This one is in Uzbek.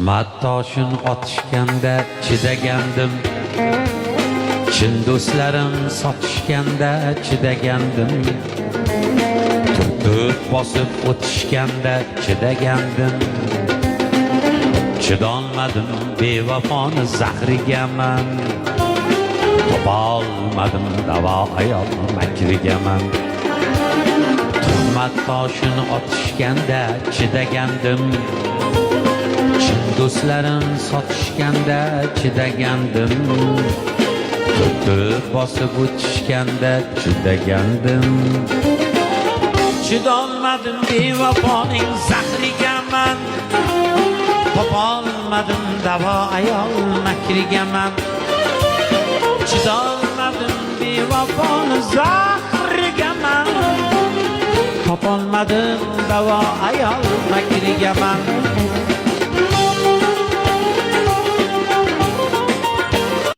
Tuhmat toshini otishganda chidagandim, chin do'stlarim sotishganda chidagandim, turtib bosib o'tishganda chidagandim. Chidolmadim bevafoni zahrigaman, topolmadim davo ayol makrigaman. Tuhmat toshini otishganda chidagandim, chin do'stlarim sotishganda chidagandim, turtib bosib o'tishganda chidagandim. Chidolmadim bevafoning zahrigaman, topolmadim davo ayol makrigaman. Chidolmadim bevafoni zahrigaman, topolmadim davo ayol makrigaman.